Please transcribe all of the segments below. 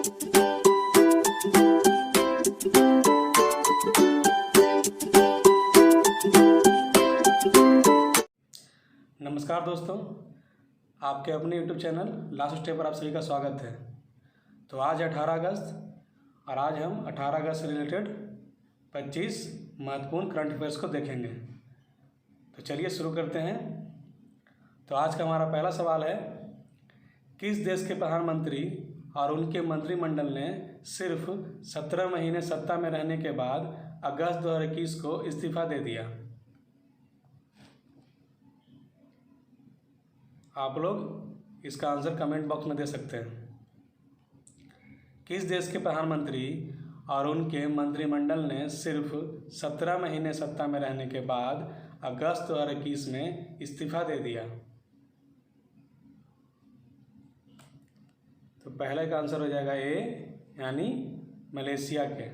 नमस्कार दोस्तों, आपके अपने YouTube चैनल लास्ट स्टेप पर आप सभी का स्वागत है। तो आज है 18 अगस्त और आज हम 18 अगस्त से रिलेटेड 25 महत्वपूर्ण करंट अफेयर्स को देखेंगे। तो चलिए शुरू करते हैं। तो आज का हमारा पहला सवाल है, किस देश के प्रधानमंत्री और उनके मंत्रिमंडल ने सिर्फ 17 महीने सत्ता में रहने के बाद अगस्त 2021 को इस्तीफा दे दिया? आप लोग इसका आंसर कमेंट बॉक्स में दे सकते हैं। किस देश के प्रधानमंत्री और उनके मंत्रिमंडल ने सिर्फ 17 महीने सत्ता में रहने के बाद अगस्त 2021 में इस्तीफा दे दिया? तो पहले का आंसर हो जाएगा ए, यानी मलेशिया के।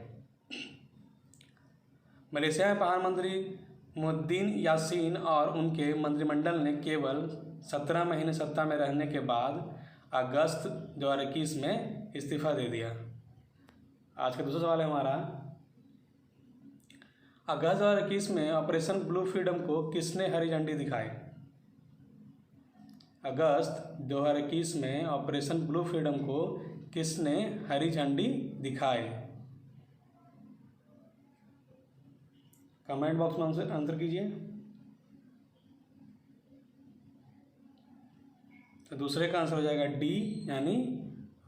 मलेशिया के प्रधानमंत्री मुहिद्दीन यासीन और उनके मंत्रिमंडल ने केवल 17 महीने सत्ता में रहने के बाद अगस्त 2021 में इस्तीफा दे दिया। आज का दूसरा सवाल है हमारा, अगस्त 2021 में ऑपरेशन ब्लू फ्रीडम को किसने हरी झंडी दिखाई? अगस्त 2021 में ऑपरेशन ब्लू फ्रीडम को किसने हरी झंडी दिखाई? कमेंट बॉक्स में आंसर कीजिए। तो दूसरे का आंसर हो जाएगा डी, यानी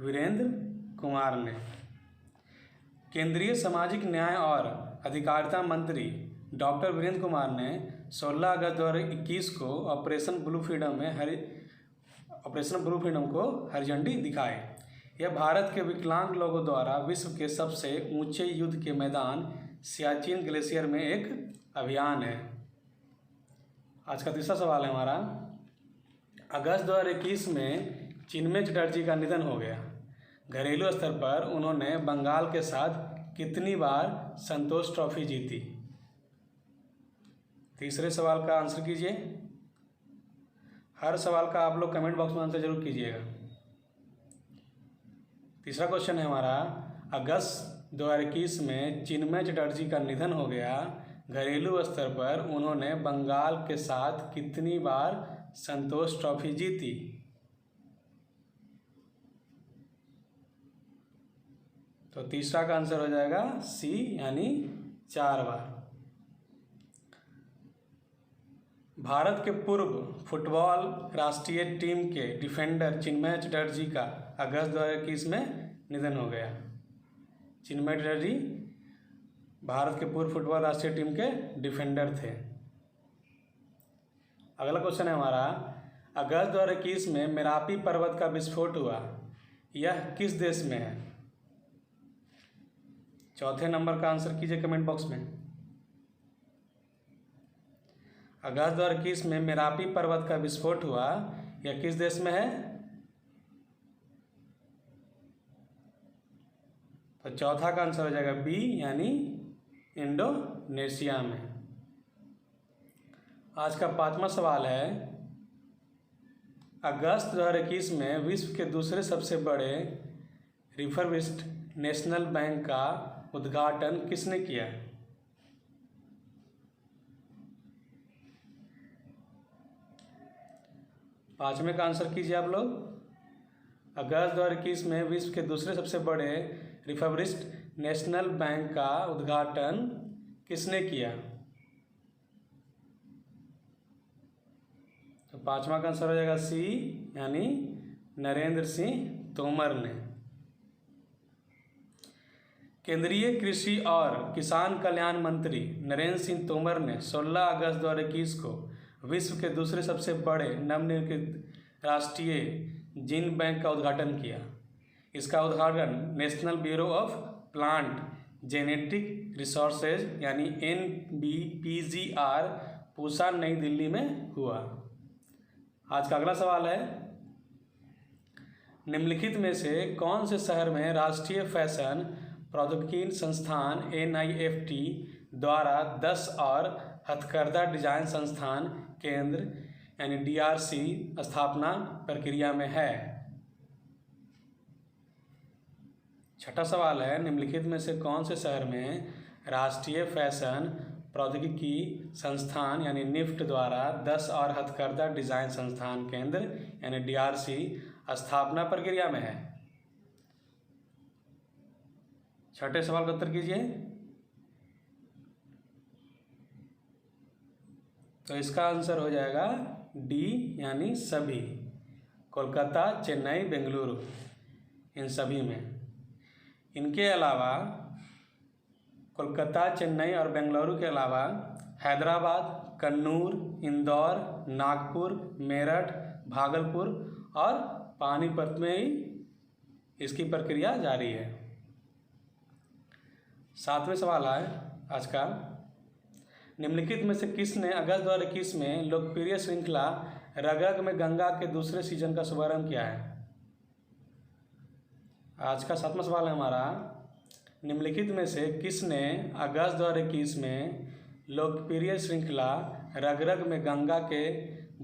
वीरेंद्र कुमार ने। केंद्रीय सामाजिक न्याय और अधिकारिता मंत्री डॉक्टर वीरेंद्र कुमार ने 16 अगस्त 2021 को ऑपरेशन ब्लू फ्रीडम को हरी झंडी दिखाई। यह भारत के विकलांग लोगों द्वारा विश्व के सबसे ऊंचे युद्ध के मैदान सियाचिन ग्लेशियर में एक अभियान है। आज का तीसरा सवाल है हमारा, अगस्त 2021 में चिन्मय चटर्जी का निधन हो गया। घरेलू स्तर पर उन्होंने बंगाल के साथ कितनी बार संतोष ट्रॉफी जीती? तीसरे सवाल का आंसर कीजिए। हर सवाल का आप लोग कमेंट बॉक्स में आंसर जरूर कीजिएगा। तीसरा क्वेश्चन है हमारा, अगस्त 2021 में चिन्मय चटर्जी का निधन हो गया। घरेलू स्तर पर उन्होंने बंगाल के साथ कितनी बार संतोष ट्रॉफी जीती? तो तीसरा का आंसर हो जाएगा सी, यानी 4 बार। भारत के पूर्व फुटबॉल राष्ट्रीय टीम के डिफेंडर चिन्मय चटर्जी का अगस्त 2021 में निधन हो गया। चिन्मय चटर्जी भारत के पूर्व फुटबॉल राष्ट्रीय टीम के डिफेंडर थे। अगला क्वेश्चन है हमारा, अगस्त 2021 में मेरापी पर्वत का विस्फोट हुआ, यह किस देश में है? चौथे नंबर का आंसर कीजिए कमेंट बॉक्स में। अगस्त 2021 में मेरापी पर्वत का विस्फोट हुआ, यह किस देश में है? तो चौथा का आंसर हो जाएगा बी, यानी इंडोनेशिया में। आज का 5वां सवाल है, अगस्त 2021 में विश्व के दूसरे सबसे बड़े रिफर्बिश्ड नेशनल बैंक का उद्घाटन किसने किया? पांचवें का आंसर कीजिए आप लोग। अगस्त 2021 में विश्व के दूसरे सबसे बड़े रिफर्बिश्ड नेशनल बैंक का उद्घाटन किसने किया? तो 5वां का आंसर हो जाएगा सी, यानी नरेंद्र सिंह तोमर ने। केंद्रीय कृषि और किसान कल्याण मंत्री नरेंद्र सिंह तोमर ने 16 अगस्त 2021 को विश्व के दूसरे सबसे बड़े नवनिर्मित राष्ट्रीय जीन बैंक का उद्घाटन किया। इसका उद्घाटन national bureau of plant genetic resources यानी NBPGR पूसा नई दिल्ली में हुआ। आज का अगला सवाल है, निम्नलिखित में से कौन से शहर में राष्ट्रीय फैशन प्रौद्योगिकी संस्थान NIFT द्वारा 10 और हथकरघा डिजाइन संस्थान केंद्र यानी DRC स्थापना प्रक्रिया में है? छठा सवाल है, निम्नलिखित में से कौन से शहर में राष्ट्रीय फैशन प्रौद्योगिकी संस्थान यानी निफ्ट द्वारा 10 और हथकरघा डिजाइन संस्थान केंद्र यानी DRC स्थापना प्रक्रिया में है? छठे सवाल का उत्तर कीजिए। तो इसका आंसर हो जाएगा डी यानी सभी, कोलकाता, चेन्नई, बेंगलुरु, इन सभी में। इनके अलावा कोलकाता, चेन्नई और बेंगलुरु के अलावा हैदराबाद, कन्नूर, इंदौर, नागपुर, मेरठ, भागलपुर और पानीपत में ही इसकी प्रक्रिया जारी है। सातवें सवाल है आज का, निम्नलिखित में से किसने अगस्त 2021 में लोकप्रिय श्रृंखला रग रग में गंगा के दूसरे सीजन का शुभारंभ किया है? आज का सातवां सवाल है हमारा, निम्नलिखित में से किसने अगस्त 2021 में लोकप्रिय श्रृंखला रग रग में गंगा के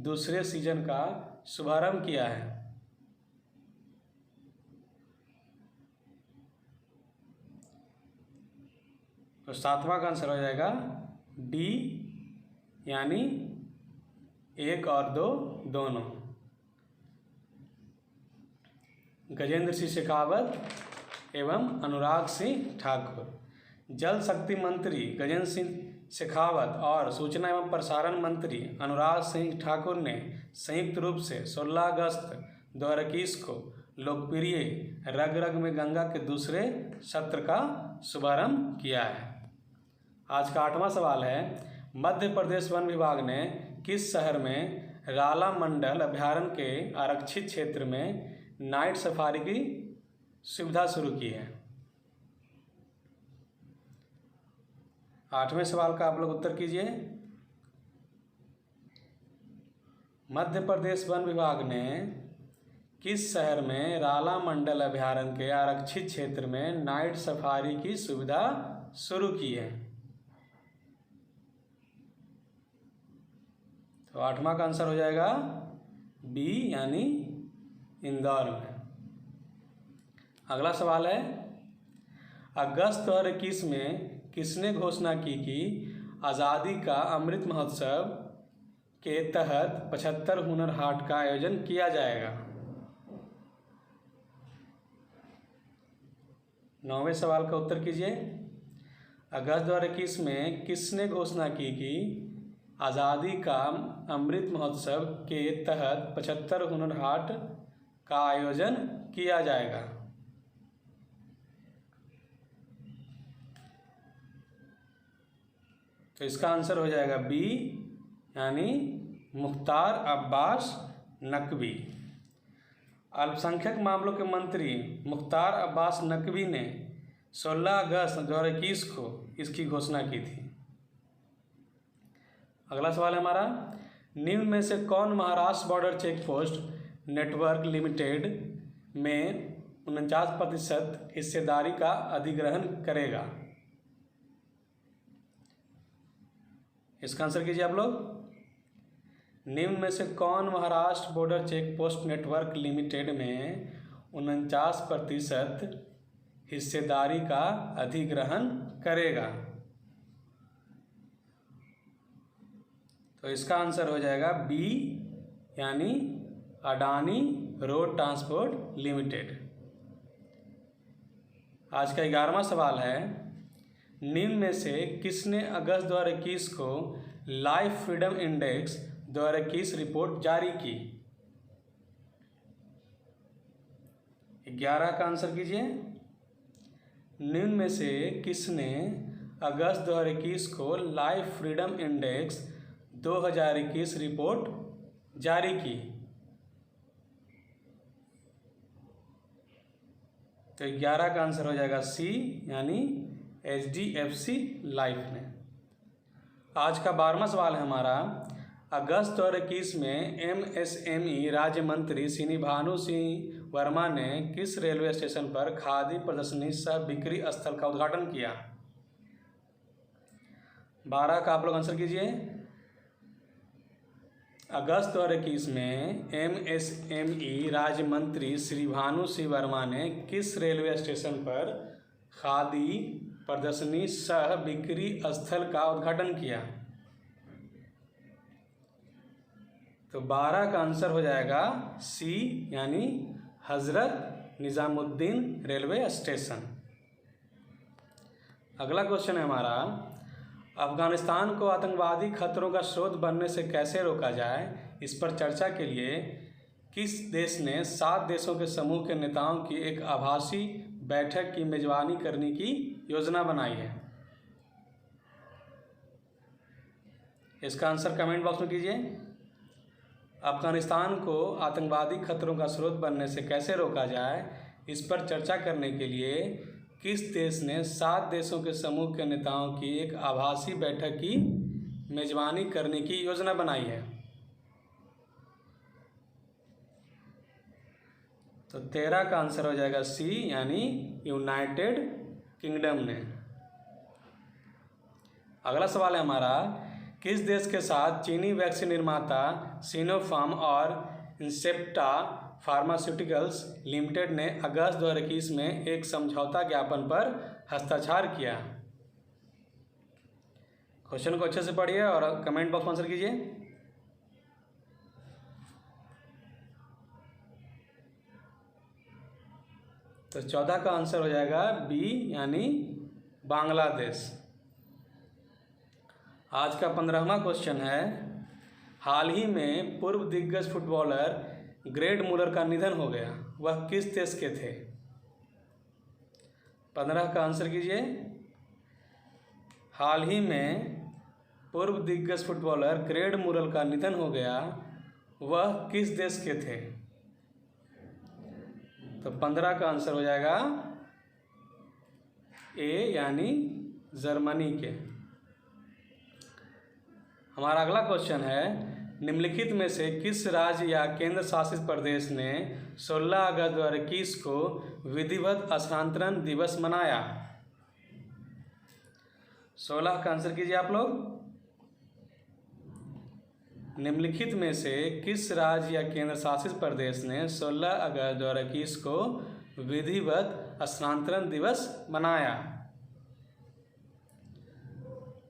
दूसरे सीजन का शुभारंभ किया है? तो सातवां का आंसर हो जाएगा डी यानी 1 और 2 दोनों। गजेंद्र सिंह शेखावत एवं अनुराग सिंह ठाकुर। जल शक्ति मंत्री गजेंद्र सिंह शेखावत और सूचना एवं प्रसारण मंत्री अनुराग सिंह ठाकुर ने संयुक्त रूप से 16 अगस्त 2021 को लोकप्रिय रग रग में गंगा के दूसरे सत्र का शुभारंभ किया है। आज का आठवां सवाल है, मध्य प्रदेश वन विभाग ने किस शहर में राला मंडल अभयारण्य के आरक्षित क्षेत्र में नाइट सफारी की सुविधा शुरू की है? आठवें सवाल का आप लोग उत्तर कीजिए। मध्य प्रदेश वन विभाग ने किस शहर में राला मंडल अभयारण्य के आरक्षित क्षेत्र में नाइट सफारी की सुविधा शुरू की है? तो आठवां का आंसर हो जाएगा बी यानी इंदौर में। अगला सवाल है, अगस्त 2021 में किसने घोषणा की कि आज़ादी का अमृत महोत्सव के तहत 75 हुनर हाट का आयोजन किया जाएगा? नौवें सवाल का उत्तर कीजिए। अगस्त 2021 में किसने घोषणा की कि आज़ादी का अमृत महोत्सव के तहत 75 हुनर हाट का आयोजन किया जाएगा? तो इसका आंसर हो जाएगा बी यानी मुख्तार अब्बास नकवी। अल्पसंख्यक मामलों के मंत्री मुख्तार अब्बास नकवी ने 16 अगस्त 2021 को इसकी घोषणा की थी। अगला सवाल है हमारा, निम्न में से कौन Maharashtra border check post network limited में 49% हिस्सेदारी का अधिग्रहण करेगा? इसका आंसर कीजिए आप लोग। निम्न में से कौन Maharashtra border check post network limited में 49% हिस्सेदारी का अधिग्रहण करेगा? तो इसका आंसर हो जाएगा बी यानी अडानी रोड ट्रांसपोर्ट लिमिटेड। आज का 11वां सवाल है, निम्न में से किसने अगस्त 2021 को लाइफ फ्रीडम इंडेक्स 2021 रिपोर्ट जारी की? 11 का आंसर कीजिए। निम्न में से किसने अगस्त 2021 को लाइफ फ्रीडम इंडेक्स 2021 रिपोर्ट जारी की? तो 11 का आंसर हो जाएगा सी यानी HDFC लाइफ ने। आज का 12वां सवाल है हमारा, अगस्त 2021 में MSME राज्य मंत्री श्री भानु सिंह वर्मा ने किस रेलवे स्टेशन पर खादी प्रदर्शनी सह बिक्री स्थल का उद्घाटन किया? 12 का आप लोग आंसर कीजिए। अगस्त 2021 में MSME राज्य मंत्री श्री भानु सिंह वर्मा ने किस रेलवे स्टेशन पर खादी प्रदर्शनी सह बिक्री स्थल का उद्घाटन किया? तो 12 का आंसर हो जाएगा सी, यानी हजरत निज़ामुद्दीन रेलवे स्टेशन। अगला क्वेश्चन है हमारा, अफगानिस्तान को आतंकवादी खतरों का स्रोत बनने से कैसे रोका जाए, इस पर चर्चा के लिए किस देश ने 7 देशों के समूह के नेताओं की एक आभासी बैठक की मेजबानी करने की योजना बनाई है? इसका आंसर कमेंट बॉक्स में कीजिए। अफगानिस्तान को आतंकवादी खतरों का स्रोत बनने से कैसे रोका जाए, इस पर चर्चा करने के लिए किस देश ने 7 देशों के समूह के नेताओं की एक आभासी बैठक की मेजबानी करने की योजना बनाई है? तो 13 का आंसर हो जाएगा सी, यानी यूनाइटेड किंगडम ने। अगला सवाल है हमारा, किस देश के साथ चीनी वैक्सीन निर्माता सिनोफार्म और इंसेप्टा फार्मास्यूटिकल्स लिमिटेड ने अगस्त 2021 में एक समझौता ज्ञापन पर हस्ताक्षर किया? क्वेश्चन को अच्छे से पढ़िए और कमेंट बॉक्स में आंसर कीजिए। तो 14 का आंसर हो जाएगा बी, यानी बांग्लादेश। आज का 15वां क्वेश्चन है, हाल ही में पूर्व दिग्गज फुटबॉलर ग्रेड मुलर का निधन हो गया, वह किस देश के थे? 15 का आंसर कीजिए। हाल ही में पूर्व दिग्गज फुटबॉलर ग्रेड मुलर का निधन हो गया, वह किस देश के थे? तो 15 का आंसर हो जाएगा ए, यानी जर्मनी के। हमारा अगला क्वेश्चन है, निम्नलिखित में से किस राज्य या केंद्र शासित प्रदेश ने 16 अगस्त 2021 को विधिवत स्थानांतरण दिवस मनाया? 16 का आंसर कीजिए आप लोग। निम्नलिखित में से किस राज्य या केंद्र शासित प्रदेश ने 16 अगस्त 2021 को विधिवत स्थानांतरण दिवस मनाया?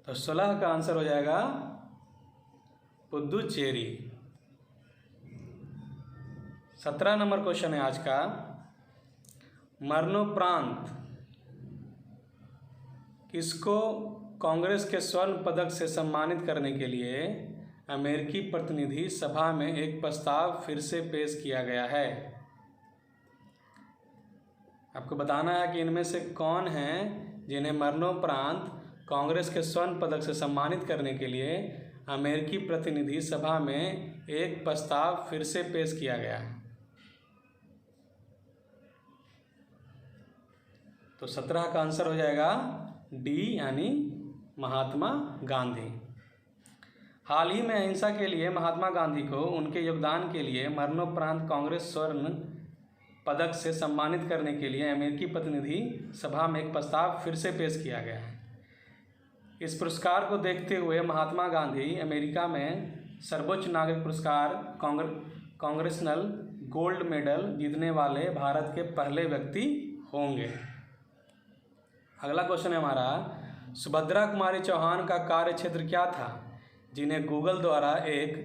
तो 16 का आंसर हो जाएगा पुदुचेरी। 17 नंबर क्वेश्चन है आज का, मरणोपरांत किसको कांग्रेस के स्वर्ण पदक से सम्मानित करने के लिए अमेरिकी प्रतिनिधि सभा में एक प्रस्ताव फिर से पेश किया गया है? आपको बताना है कि इनमें से कौन हैं जिन्हें मरणोपरांत कांग्रेस के स्वर्ण पदक से सम्मानित करने के लिए अमेरिकी प्रतिनिधि सभा में एक प्रस्ताव फिर से पेश किया गया है। तो 17 का आंसर हो जाएगा डी, यानी महात्मा गांधी। हाल ही में अहिंसा के लिए महात्मा गांधी को उनके योगदान के लिए मरणोपरांत कांग्रेस स्वर्ण पदक से सम्मानित करने के लिए अमेरिकी प्रतिनिधि सभा में एक प्रस्ताव फिर से पेश किया गया है। इस पुरस्कार को देखते हुए महात्मा गांधी अमेरिका में सर्वोच्च नागरिक पुरस्कार कांग्रेसनल गोल्ड मेडल जीतने वाले भारत के पहले व्यक्ति होंगे। अगला क्वेश्चन है हमारा, सुभद्रा कुमारी चौहान का कार्य क्षेत्र क्या था, जिन्हें गूगल द्वारा एक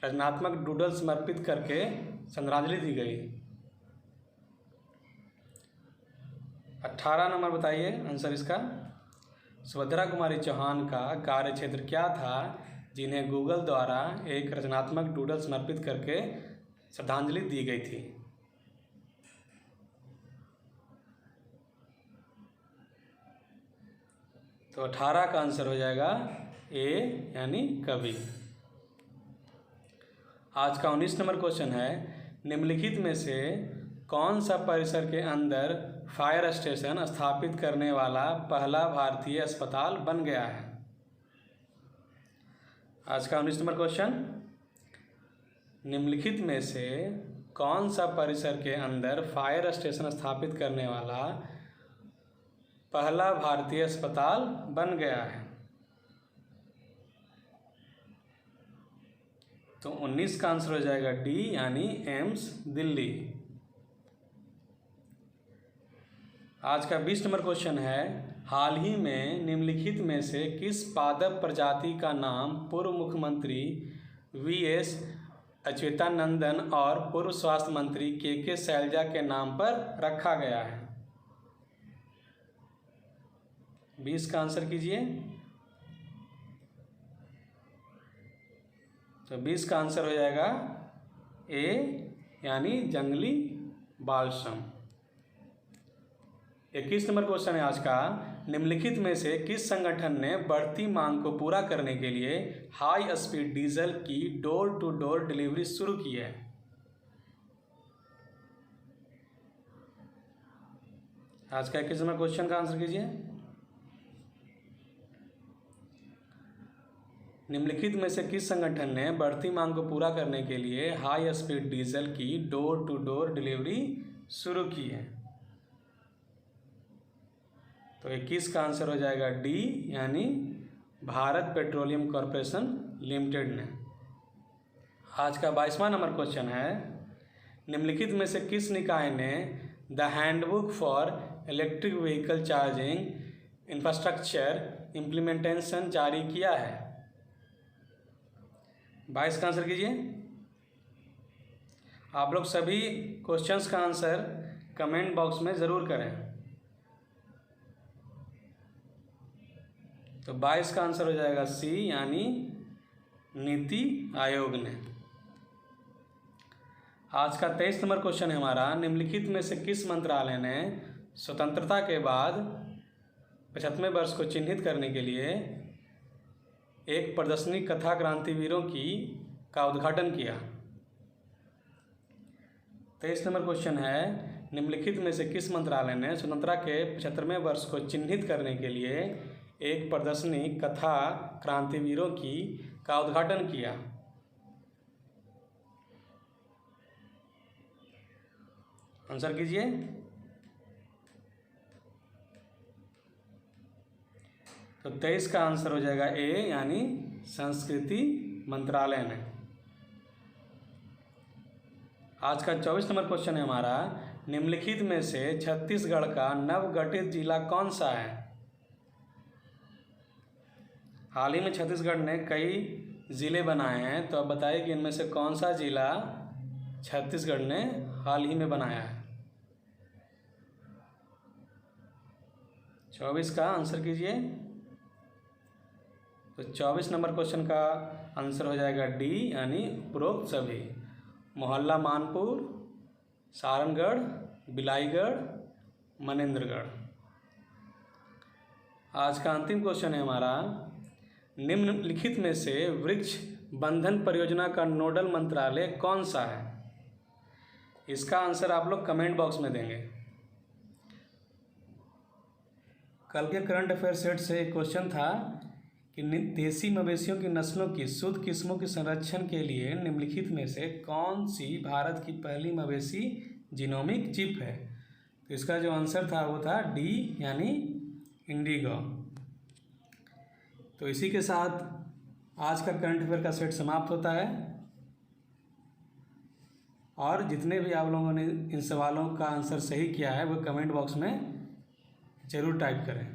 रचनात्मक डूडल समर्पित करके श्रद्धांजलि दी गई? 18 नंबर बताइए आंसर इसका। सुभद्रा कुमारी चौहान का कार्य क्षेत्र क्या था, जिन्हें गूगल द्वारा एक रचनात्मक डूडल समर्पित करके श्रद्धांजलि दी गई थी? तो 18 का आंसर हो जाएगा ए, यानी कवि। आज का 19 नंबर क्वेश्चन है, निम्नलिखित में से कौन सा परिसर के अंदर फायर स्टेशन स्थापित करने वाला पहला भारतीय अस्पताल बन गया है? आज का 19 नंबर क्वेश्चन, निम्नलिखित में से कौन सा परिसर के अंदर फायर स्टेशन स्थापित करने वाला पहला भारतीय अस्पताल बन गया है? तो 19 का आंसर हो जाएगा डी यानी एम्स दिल्ली। आज का 20 नंबर क्वेश्चन है, हाल ही में निम्नलिखित में से किस पादप प्रजाति का नाम पूर्व मुख्यमंत्री वीएस अच्युतानंदन और पूर्व स्वास्थ्य मंत्री के शैलजा के नाम पर रखा गया है? 20 का आंसर कीजिए। तो 20 का आंसर हो जाएगा ए यानी जंगली बालसम। 21 नंबर क्वेश्चन है आज का, निम्नलिखित में से किस संगठन ने बढ़ती मांग को पूरा करने के लिए हाई स्पीड डीजल की डोर टू डोर डिलीवरी शुरू की है? आज का 21 नंबर क्वेश्चन का आंसर कीजिए। निम्नलिखित में से किस संगठन ने बढ़ती मांग को पूरा करने के लिए हाई स्पीड डीजल की डोर टू डोर डिलीवरी शुरू की है? तो 21 का आंसर हो जाएगा डी यानी भारत पेट्रोलियम कॉरपोरेशन लिमिटेड ने। आज का 22वां नंबर क्वेश्चन है, निम्नलिखित में से किस निकाय ने the handbook for electric vehicle charging infrastructure implementation जारी किया है? 22 का आंसर कीजिए। आप लोग सभी क्वेश्चंस का आंसर कमेंट बॉक्स में ज़रूर करें। तो 22 का आंसर हो जाएगा सी यानी नीति आयोग ने। आज का 23 नंबर क्वेश्चन है हमारा, निम्नलिखित में से किस मंत्रालय ने स्वतंत्रता के बाद 75वें वर्ष को चिन्हित करने के लिए एक प्रदर्शनी कथा क्रांतिवीरों का उद्घाटन किया? 23 नंबर क्वेश्चन है, निम्नलिखित में से किस मंत्रालय ने स्वतंत्रता के 75वें वर्ष को चिन्हित करने के लिए एक प्रदर्शनी कथा क्रांतिवीरों का उद्घाटन किया? आंसर कीजिए। तो 23 का आंसर हो जाएगा ए यानी संस्कृति मंत्रालय ने। आज का 24 नंबर क्वेश्चन है हमारा, निम्नलिखित में से छत्तीसगढ़ का नवगठित जिला कौन सा है? हाल ही में छत्तीसगढ़ ने कई ज़िले बनाए हैं, तो अब बताइए कि इनमें से कौन सा ज़िला छत्तीसगढ़ ने हाल ही में बनाया है? 24 का आंसर कीजिए। तो 24 नंबर क्वेश्चन का आंसर हो जाएगा डी यानी उपरोक्त सभी। मोहल्ला मानपुर, सारनगढ़, बिलाईगढ़, मनेंद्रगढ़। आज का अंतिम क्वेश्चन है हमारा, निम्नलिखित में से वृक्ष बंधन परियोजना का नोडल मंत्रालय कौन सा है? इसका आंसर आप लोग कमेंट बॉक्स में देंगे। कल के करंट अफेयर सेट से एक क्वेश्चन था कि देसी मवेशियों की नस्लों की शुद्ध किस्मों के संरक्षण के लिए निम्नलिखित में से कौन सी भारत की पहली मवेशी जीनोमिक चिप है? तो इसका जो आंसर था वो था डी यानी इंडिगो। तो इसी के साथ आज का करंट अफेयर का सेट समाप्त होता है, और जितने भी आप लोगों ने इन सवालों का आंसर सही किया है वो कमेंट बॉक्स में ज़रूर टाइप करें।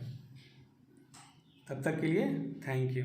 तब तक के लिए थैंक यू।